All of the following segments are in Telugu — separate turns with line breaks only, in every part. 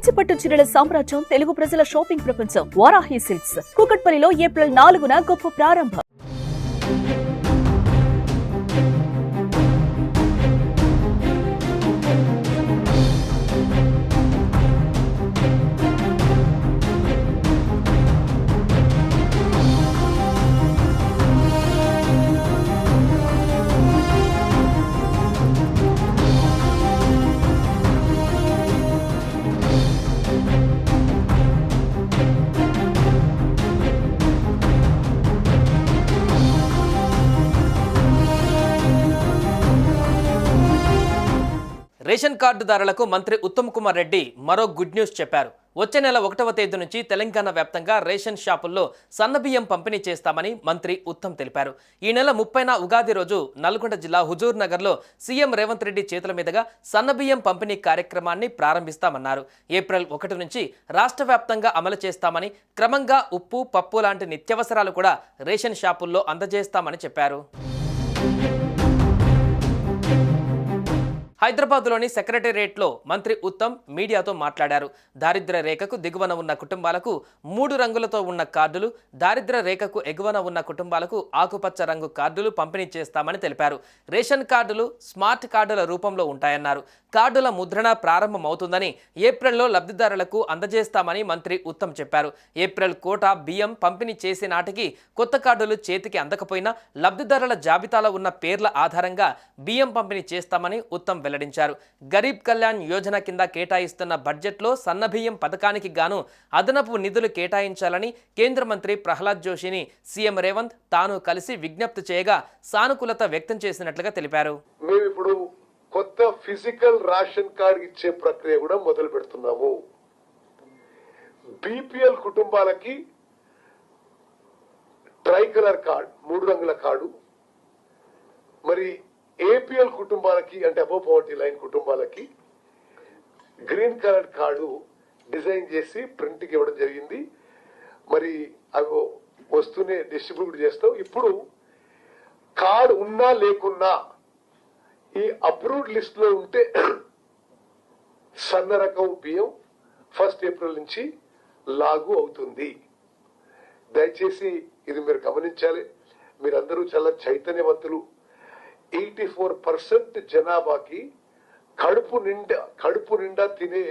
కంచిపట్టు చీరల సామ్రాజ్యం తెలుగు ప్రజల షాపింగ్ ప్రపంచం వారాహి సిల్క్స్ కూకట్పల్లిలో ఏప్రిల్ 4న గొప్ప ప్రారంభం.
రేషన్ కార్డుదారులకు మంత్రి ఉత్తమ్ కుమార్ రెడ్డి మరో గుడ్ న్యూస్ చెప్పారు. వచ్చే నెల 1వ తేదీ నుంచి తెలంగాణ వ్యాప్తంగా రేషన్ షాపుల్లో సన్నబియ్యం పంపిణీ చేస్తామని మంత్రి ఉత్తమ్ తెలిపారు. ఈ నెల 30న ఉగాది రోజు నల్గొండ జిల్లా హుజూర్ నగర్లో సీఎం రేవంత్ రెడ్డి చేతుల మీదుగా సన్నబియ్యం పంపిణీ కార్యక్రమాన్ని ప్రారంభిస్తామన్నారు. ఏప్రిల్ 1 నుంచి రాష్ట్ర వ్యాప్తంగా అమలు చేస్తామని, క్రమంగా ఉప్పు, పప్పు లాంటి నిత్యావసరాలు కూడా రేషన్ షాపుల్లో అందజేస్తామని చెప్పారు. హైదరాబాద్లోని సెక్రటేరియట్లో మంత్రి ఉత్తమ్ మీడియాతో మాట్లాడారు. దారిద్ర్య రేఖకు దిగువన ఉన్న కుటుంబాలకు 3 రంగులతో ఉన్న కార్డులు, దారిద్ర్య రేఖకు ఎగువన ఉన్న కుటుంబాలకు ఆకుపచ్చ రంగు కార్డులు పంపిణీ చేస్తామని తెలిపారు. రేషన్ కార్డులు స్మార్ట్ కార్డుల రూపంలో ఉంటాయన్నారు. కార్డుల ముద్రణ ప్రారంభమవుతుందని, ఏప్రిల్లో లబ్ధిదారులకు అందజేస్తామని మంత్రి ఉత్తమ్ చెప్పారు. ఏప్రిల్ కోటా బియ్యం పంపిణీ చేసే నాటికి కొత్త కార్డులు చేతికి అందకపోయినా లబ్ధిదారుల జాబితాలో ఉన్న పేర్ల ఆధారంగా బియ్యం పంపిణీ చేస్తామని ఉత్తమ్ వెల్లడించారు. గరీబ్ కళ్యాణ్ యోజన కింద కేటాయిస్తున్న బడ్జెట్లో సన్నబియ్యం పథకానికి గాను అదనపు నిధులు కేటాయించాలని కేంద్ర మంత్రి ప్రహ్లాద్ జోషిని సీఎం రేవంత్ తాను కలిసి విజ్ఞప్తి చేయగా సానుకూలత వ్యక్తం చేసినట్లుగా తెలిపారు.
ఇప్పుడు కొత్త ఫిజికల్ రేషన్ కార్డు ఇచ్చే ప్రక్రియ కూడా మొదలు పెడుతున్నాము. బీపీఎల్ కుటుంబాలకి ట్రై కలర్ కార్డు, 3 రంగుల కార్డు, మరి ఏపీఎల్ కుటుంబాలకి అంటే అబోవ్ పవర్టీ లైన్ కుటుంబాలకి గ్రీన్ కలర్ కార్డు డిజైన్ చేసి ప్రింట్కి ఇవ్వడం జరిగింది. మరి అవి వస్తూనే డిస్ట్రిబ్యూట్ చేస్తాం. ఇప్పుడు కార్డు ఉన్నా లేకున్నా ఈ అప్రూవ్డ్ లిస్ట్ లో ఉంటే సన్న రకం బియ్యం 1 ఏప్రిల్ నుంచి లాగు అవుతుంది. దయచేసి ఇది మీరు గమనించాలి. మీరందరూ చాలా చైతన్యవంతులు. 84% జనాభాకి కడుపు నిండా తినే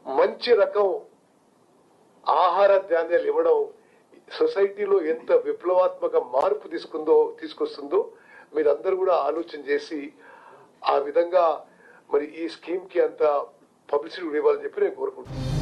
మంచి రకం ఆహార ధాన్యాలు ఇవ్వడం సొసైటీలో ఎంత విప్లవాత్మక మార్పు తీసుకొస్తుందో మీరందరూ కూడా ఆలోచన చేసి ఆ విధంగా మరి ఈ స్కీమ్ కి అంత పబ్లిసిటీ ఇవ్వాలని చెప్పి నేను కోరుకుంటున్నాను.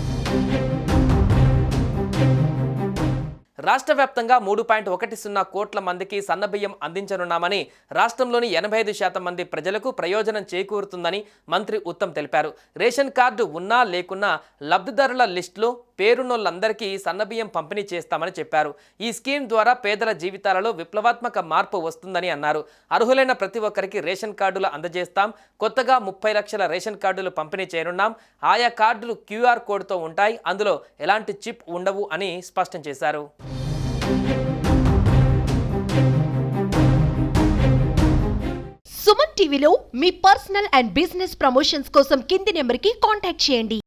రాష్ట్ర వ్యాప్తంగా 3.10 కోట్ల మందికి సన్నబియ్యం అందించనున్నామని, రాష్ట్రంలోని 85% మంది ప్రజలకు ప్రయోజనం చేకూరుతుందని మంత్రి ఉత్తమ్ తెలిపారు. రేషన్ కార్డు ఉన్నా లేకున్నా లబ్ధిదారుల లిస్టులో పేరున్నోళ్ళందరికీ సన్నబియ్యం పంపిణీ చేస్తామని చెప్పారు. ఈ స్కీమ్ ద్వారా పేదల జీవితాలలో విప్లవాత్మక మార్పు వస్తుందని అన్నారు. అర్హులైన ప్రతి ఒక్కరికి రేషన్ కార్డులు అందజేస్తాం. కొత్తగా 30 లక్షల రేషన్ కార్డులు పంపిణీ చేయనున్నాం. ఆయా కార్డులు QR కోడ్తో ఉంటాయి. అందులో ఎలాంటి చిప్ ఉండవు అని స్పష్టం చేశారు.
సుమన్ టీవీలో మీ పర్సనల్ అండ్ బిజినెస్ ప్రమోషన్స్ కోసం కింది నెంబర్కి కాంటాక్ట్ చేయండి.